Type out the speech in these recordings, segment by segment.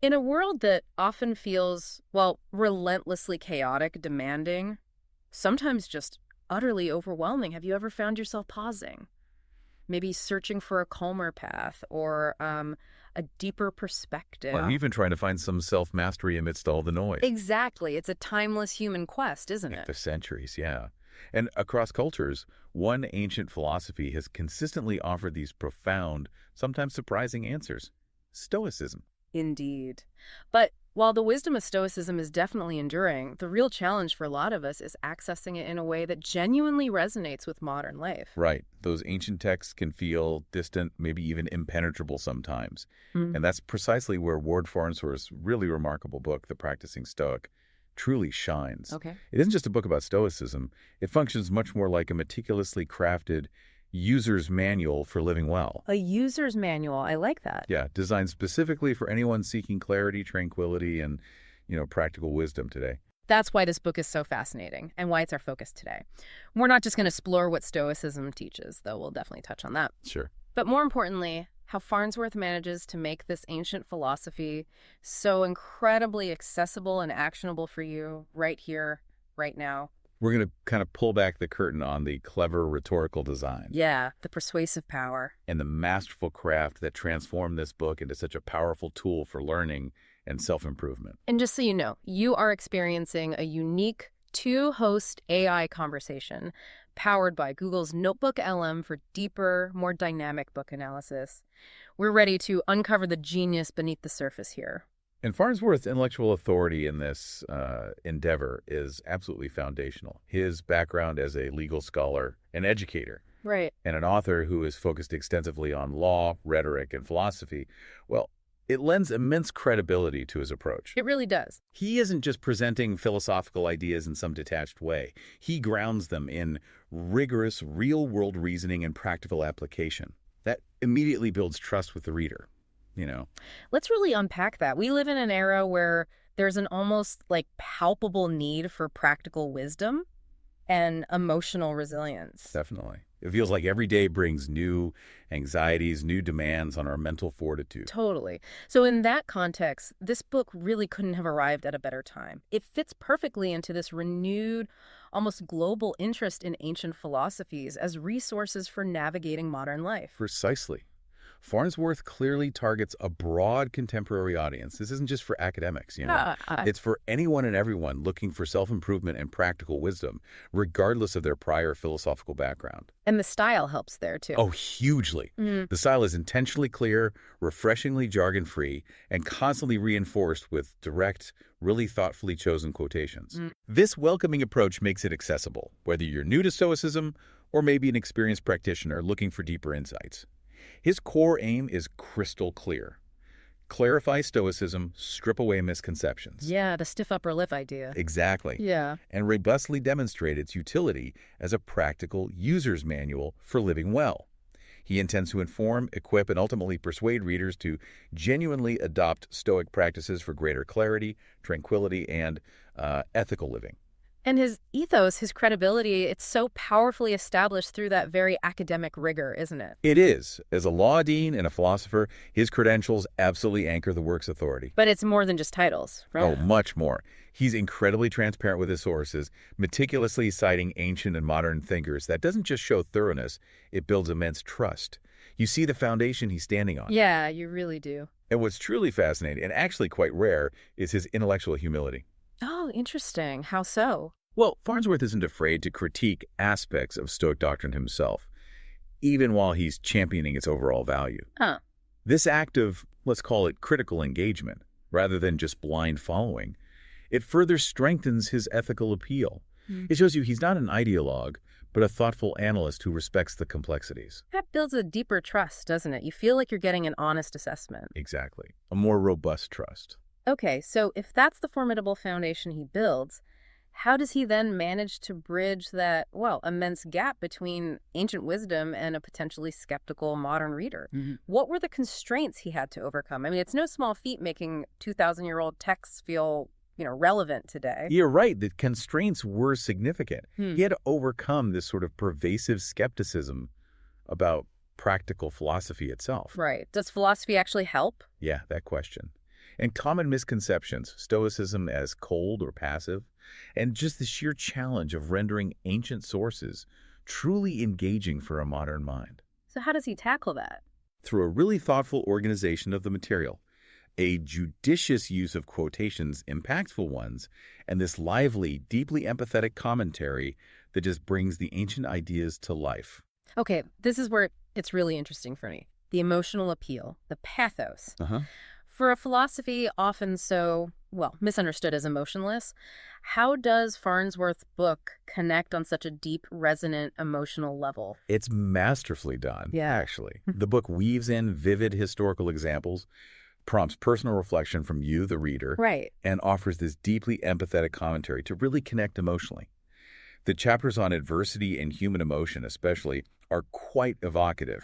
In a world that often feels, well, relentlessly chaotic, demanding, sometimes just utterly overwhelming, have you ever found yourself pausing? Maybe searching for a calmer path or a deeper Or perspective? even trying to find some self-mastery amidst all the noise. Exactly. It's a timeless human quest, isn't Yeah, it? for centuries, yeah. And across cultures, one ancient philosophy has consistently offered these profound, sometimes surprising answers. Stoicism. Indeed. But while the wisdom of Stoicism is definitely enduring, the real challenge for a lot of us is accessing it in a way that genuinely resonates with modern life. Right. Those ancient texts can feel distant, maybe even impenetrable sometimes. Mm. And that's precisely where Ward Farnsworth's really remarkable book, The Practicing Stoic, truly shines. Okay. It isn't just a book about Stoicism. It functions much more like a meticulously crafted user's manual for living well. A user's manual. I like that. Yeah, designed specifically for anyone seeking clarity, tranquility, and, practical wisdom today. That's why this book is so fascinating and why it's our focus today. We're not just going to explore what Stoicism teaches, though we'll definitely touch on that. Sure. But more importantly, how Farnsworth manages to make this ancient philosophy so incredibly accessible and actionable for you right here, right now. We're going to kind of pull back the curtain on the clever rhetorical design Yeah, the persuasive power. and the masterful craft that transformed this book into such a powerful tool for learning and self-improvement. And just so you know, you are experiencing a unique two-host AI conversation powered by Google's NotebookLM for deeper, more dynamic book analysis. We're ready to uncover the genius beneath the surface here. And Farnsworth's intellectual authority in this endeavor is absolutely foundational. His background as a legal scholar, an educator, Right. and an author who is focused extensively on law, rhetoric, and philosophy, well, it lends immense credibility to his approach. It really does. He isn't just presenting philosophical ideas in some detached way. He grounds them in rigorous, real-world reasoning and practical application. That immediately builds trust with the reader. Let's really unpack that. We live in an era where there's an almost like palpable need for practical wisdom and emotional resilience. Definitely. It feels like every day brings new anxieties, new demands on our mental fortitude. Totally. So in that context, this book really couldn't have arrived at a better time. It fits perfectly into this renewed, almost global interest in ancient philosophies as resources for navigating modern life. Precisely. Farnsworth clearly targets a broad contemporary audience. This isn't just for academics. It's for anyone and everyone looking for self-improvement and practical wisdom, regardless of their prior philosophical background. And the style helps there too. Oh, hugely. The style is intentionally clear, refreshingly jargon-free, and constantly reinforced with direct, really thoughtfully chosen quotations. This welcoming approach makes it accessible, whether you're new to Stoicism or maybe an experienced practitioner looking for deeper insights. His core aim is crystal clear. Clarify Stoicism, strip away misconceptions. Yeah, the stiff upper lip idea. Exactly. Yeah. And robustly demonstrate its utility as a practical user's manual for living well. He intends to inform, equip, and ultimately persuade readers to genuinely adopt Stoic practices for greater clarity, tranquility, and ethical living. And his ethos, his credibility, it's so powerfully established through that very academic rigor, isn't it? It is. As a law dean and a philosopher, his credentials absolutely anchor the work's authority. But it's more than just titles, right? Oh, much more. He's incredibly transparent with his sources, meticulously citing ancient and modern thinkers. That doesn't just show thoroughness, it builds immense trust. You see the foundation he's standing on. Yeah, you really do. And what's truly fascinating, and actually quite rare, is his intellectual humility. Oh, interesting. How so? Well, Farnsworth isn't afraid to critique aspects of Stoic doctrine himself, even while he's championing its overall value. Huh. This act of, let's call it critical engagement, rather than just blind following, it further strengthens his ethical appeal. It shows you he's not an ideologue, but a thoughtful analyst who respects the complexities. That builds a deeper trust, doesn't it? You feel like you're getting an honest assessment. Exactly. A more robust trust. Okay, so if that's the formidable foundation he builds, how does he then manage to bridge that, well, immense gap between ancient wisdom and a potentially skeptical modern reader? What were the constraints he had to overcome? I mean, it's no small feat making 2,000-year-old texts feel, relevant today. You're right. The constraints were significant. He had to overcome this sort of pervasive skepticism about practical philosophy itself. Right. Does philosophy actually help? Yeah, that question. and common misconceptions, Stoicism as cold or passive, and just the sheer challenge of rendering ancient sources truly engaging for a modern mind. So how does he tackle that? Through a really thoughtful organization of the material, a judicious use of quotations, impactful ones, and this lively, deeply empathetic commentary that just brings the ancient ideas to life. Okay, this is where it's really interesting for me. The emotional appeal, the pathos. For a philosophy often so, well, misunderstood as emotionless, how does Farnsworth's book connect on such a deep, resonant, emotional level? It's masterfully done, actually. The book weaves in vivid historical examples, prompts personal reflection from you, the reader, and offers this deeply empathetic commentary to really connect emotionally. The chapters on adversity and human emotion, especially, are quite evocative.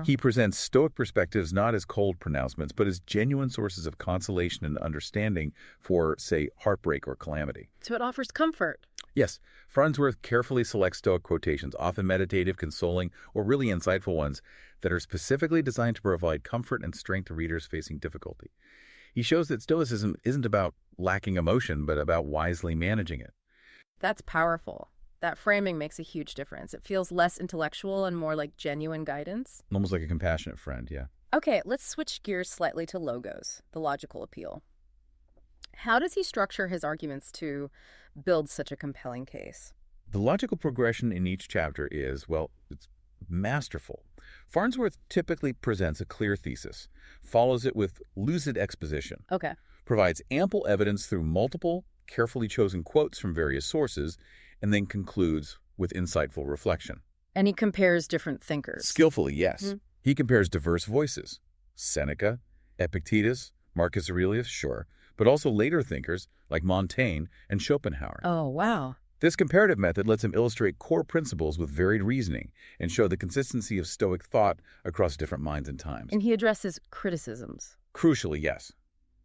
He presents Stoic perspectives not as cold pronouncements, but as genuine sources of consolation and understanding for, say, heartbreak or calamity. So it offers comfort. Yes, Farnsworth carefully selects Stoic quotations, often meditative, consoling, or really insightful ones, that are specifically designed to provide comfort and strength to readers facing difficulty. He shows that Stoicism isn't about lacking emotion, but about wisely managing it. That's powerful. That framing makes a huge difference. It feels less intellectual and more like genuine guidance. Almost like a compassionate friend, yeah. Okay, let's switch gears slightly to logos, the logical appeal. How does he structure his arguments to build such a compelling case? The logical progression in each chapter is, well, it's masterful. Farnsworth typically presents a clear thesis, follows it with lucid exposition, provides ample evidence through multiple, carefully chosen quotes from various sources, and then concludes with insightful reflection. And he compares different thinkers. Skillfully, yes. He compares diverse voices. Seneca, Epictetus, Marcus Aurelius, sure, but also later thinkers like Montaigne and Schopenhauer. Oh, wow. This comparative method lets him illustrate core principles with varied reasoning and show the consistency of Stoic thought across different minds and times. And he addresses criticisms. Crucially, yes.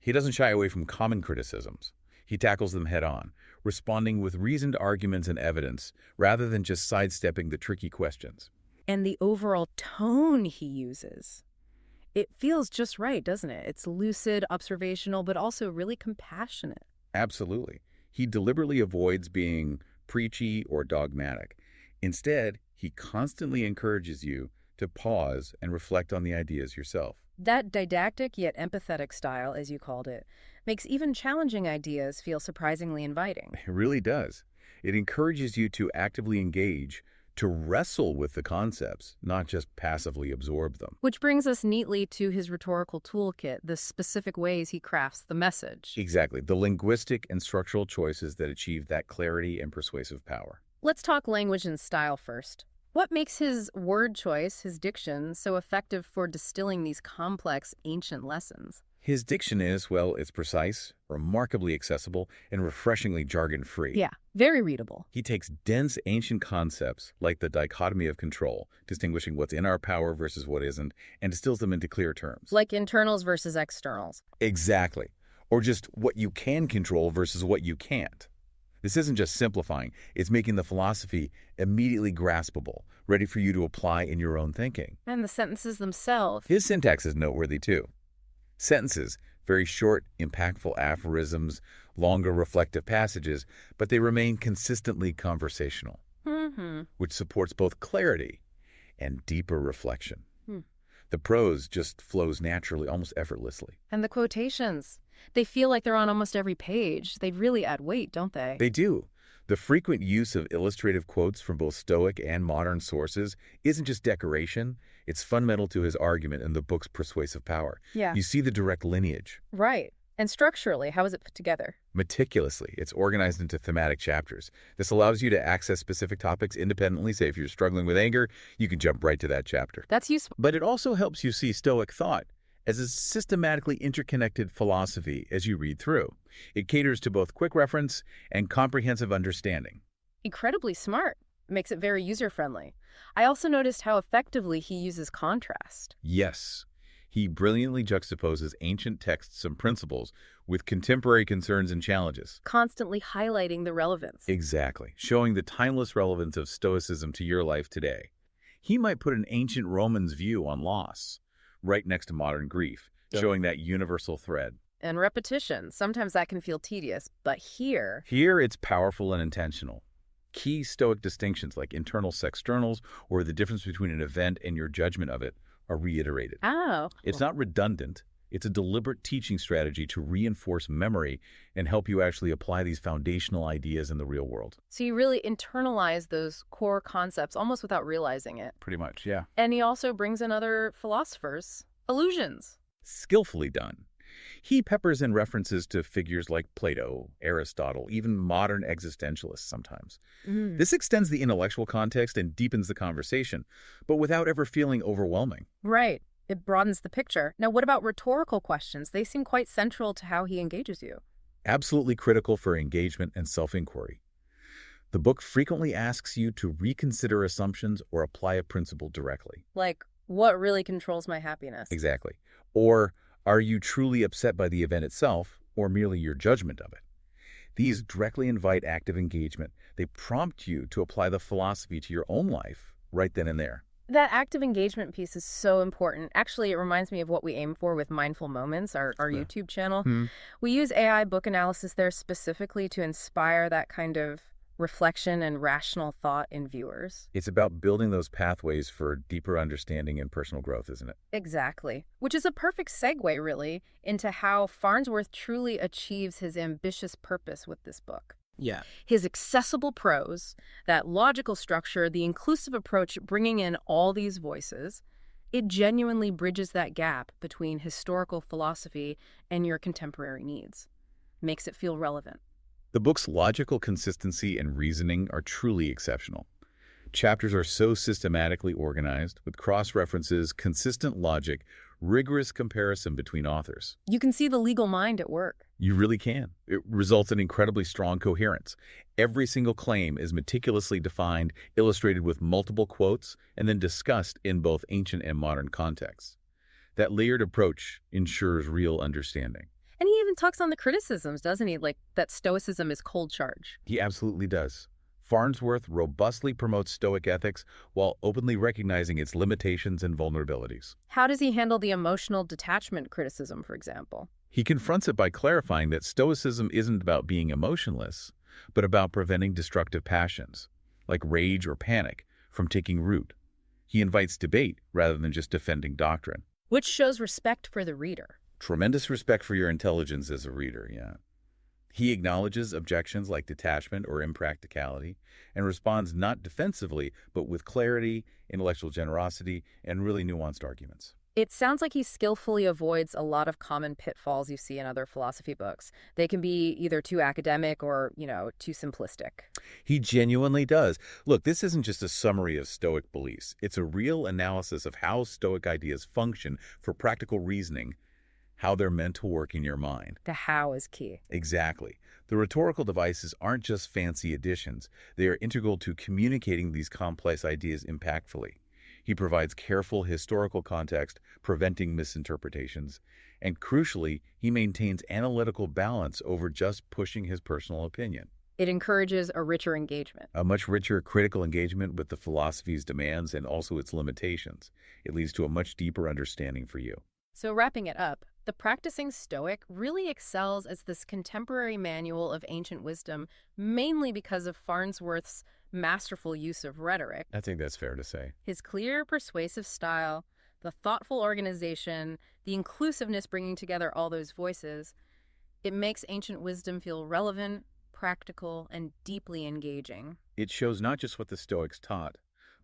He doesn't shy away from common criticisms. He tackles them head-on, responding with reasoned arguments and evidence, rather than just sidestepping the tricky questions. And the overall tone he uses. It feels just right, doesn't it? It's lucid, observational, but also really compassionate. Absolutely. He deliberately avoids being preachy or dogmatic. Instead, he constantly encourages you to pause and reflect on the ideas yourself. That didactic yet empathetic style, as you called it, makes even challenging ideas feel surprisingly inviting. It really does. It encourages you to actively engage, to wrestle with the concepts, not just passively absorb them. Which brings us neatly to his rhetorical toolkit, the specific ways he crafts the message. Exactly, the linguistic and structural choices that achieve that clarity and persuasive power. Let's talk language and style first. What makes his word choice, his diction, so effective for distilling these complex, ancient lessons? His diction is, well, it's precise, remarkably accessible, and refreshingly jargon-free. Yeah, very readable. He takes dense ancient concepts, like the dichotomy of control, distinguishing what's in our power versus what isn't, and distills them into clear terms. Like internals versus externals. Exactly. Or just what you can control versus what you can't. This isn't just simplifying, it's making the philosophy immediately graspable, ready for you to apply in your own thinking. And the sentences themselves. His syntax is noteworthy too. Sentences, very short, impactful aphorisms, longer reflective passages, but they remain consistently conversational, which supports both clarity and deeper reflection. The prose just flows naturally, almost effortlessly. And the quotations, they feel like they're on almost every page. They really add weight, don't they? They do. The frequent use of illustrative quotes from both Stoic and modern sources isn't just decoration, it's fundamental to his argument and the book's persuasive power. Yeah. You see the direct lineage. Right. And structurally, how is it put together? Meticulously. It's organized into thematic chapters. This allows you to access specific topics independently. Say if you're struggling with anger, you can jump right to that chapter. That's useful. But it also helps you see Stoic thought as a systematically interconnected philosophy as you read through. It caters to both quick reference and comprehensive understanding. Incredibly smart. Makes it very user-friendly. I also noticed how effectively he uses contrast. Yes. He brilliantly juxtaposes ancient texts and principles with contemporary concerns and challenges. Constantly highlighting the relevance. Exactly. Showing the timeless relevance of Stoicism to your life today. He might put an ancient Roman's view on loss right next to modern grief, showing that universal thread. And repetition. Sometimes that can feel tedious, but here... Here, it's powerful and intentional. Key Stoic distinctions like internals, externals, or the difference between an event and your judgment of it are reiterated. Oh. It's not redundant. It's a deliberate teaching strategy to reinforce memory and help you actually apply these foundational ideas in the real world. So you really internalize those core concepts almost without realizing it. Pretty much, yeah. And he also brings in other philosophers' illusions. Skillfully done. He peppers in references to figures like Plato, Aristotle, even modern existentialists sometimes. This extends the intellectual context and deepens the conversation, but without ever feeling overwhelming. Right. It broadens the picture. Now, what about rhetorical questions? They seem quite central to how he engages you. Absolutely critical for engagement and self-inquiry. The book frequently asks you to reconsider assumptions or apply a principle directly. Like, what really controls my happiness? Exactly. Or, are you truly upset by the event itself or merely your judgment of it? These directly invite active engagement. They prompt you to apply the philosophy to your own life right then and there. That active engagement piece is so important. Actually, it reminds me of what we aim for with Mindful Moments, our YouTube channel. We use AI book analysis there specifically to inspire that kind of reflection and rational thought in viewers. It's about building those pathways for deeper understanding and personal growth, isn't it? Exactly. Which is a perfect segue, really, into how Farnsworth truly achieves his ambitious purpose with this book. Yeah. His accessible prose, that logical structure, the inclusive approach bringing in all these voices, it genuinely bridges that gap between historical philosophy and your contemporary needs. Makes it feel relevant. The book's logical consistency and reasoning are truly exceptional. Chapters are so systematically organized, with cross-references, consistent logic, rigorous comparison between authors. You can see the legal mind at work. You really can. It results in incredibly strong coherence. Every single claim is meticulously defined, illustrated with multiple quotes, and then discussed in both ancient and modern contexts. That layered approach ensures real understanding. And he even talks on the criticisms, doesn't he? Like that Stoicism is cold charge. He absolutely does. Farnsworth robustly promotes Stoic ethics while openly recognizing its limitations and vulnerabilities. How does he handle the emotional detachment criticism, for example? He confronts it by clarifying that Stoicism isn't about being emotionless, but about preventing destructive passions, like rage or panic, from taking root. He invites debate rather than just defending doctrine. Which shows respect for the reader. Tremendous respect for your intelligence as a reader, yeah. He acknowledges objections like detachment or impracticality and responds not defensively, but with clarity, intellectual generosity, and really nuanced arguments. It sounds like he skillfully avoids a lot of common pitfalls you see in other philosophy books. They can be either too academic or, too simplistic. He genuinely does. Look, this isn't just a summary of Stoic beliefs. It's a real analysis of how Stoic ideas function for practical reasoning, how they're meant to work in your mind. The how is key. Exactly. The rhetorical devices aren't just fancy additions. They are integral to communicating these complex ideas impactfully. He provides careful historical context, preventing misinterpretations, and crucially, he maintains analytical balance over just pushing his personal opinion. It encourages a richer engagement. A much richer critical engagement with the philosophy's demands and also its limitations. It leads to a much deeper understanding for you. So wrapping it up, the Practicing Stoic really excels as this contemporary manual of ancient wisdom, mainly because of Farnsworth's masterful use of rhetoric. I think that's fair to say. His clear, persuasive style, the thoughtful organization, the inclusiveness bringing together all those voices, it makes ancient wisdom feel relevant, practical, and deeply engaging. It shows not just what the Stoics taught,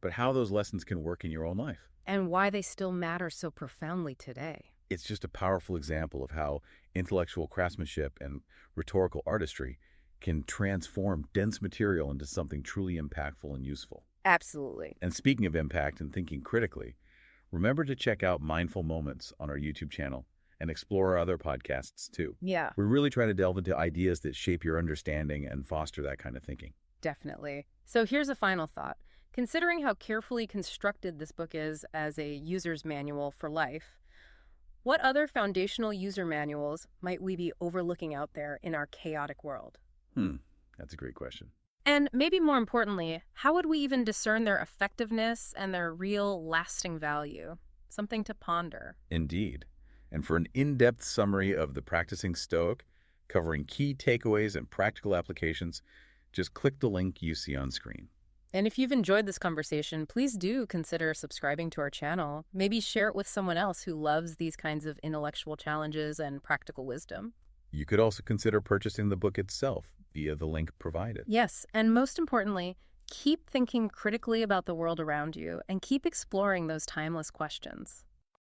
but how those lessons can work in your own life. And why they still matter so profoundly today. It's just a powerful example of how intellectual craftsmanship and rhetorical artistry can transform dense material into something truly impactful and useful. Absolutely. And speaking of impact and thinking critically, remember to check out Mindful Moments on our YouTube channel and explore our other podcasts too. Yeah. We're really trying to delve into ideas that shape your understanding and foster that kind of thinking. Definitely. So here's a final thought. Considering how carefully constructed this book is as a user's manual for life, what other foundational user manuals might we be overlooking out there in our chaotic world? That's a great question. And maybe more importantly, how would we even discern their effectiveness and their real lasting value? Something to ponder. Indeed. And for an in-depth summary of the Practicing Stoic, covering key takeaways and practical applications, just click the link you see on screen. And if you've enjoyed this conversation, please do consider subscribing to our channel. Maybe share it with someone else who loves these kinds of intellectual challenges and practical wisdom. You could also consider purchasing the book itself via the link provided. Yes, and most importantly, keep thinking critically about the world around you and keep exploring those timeless questions.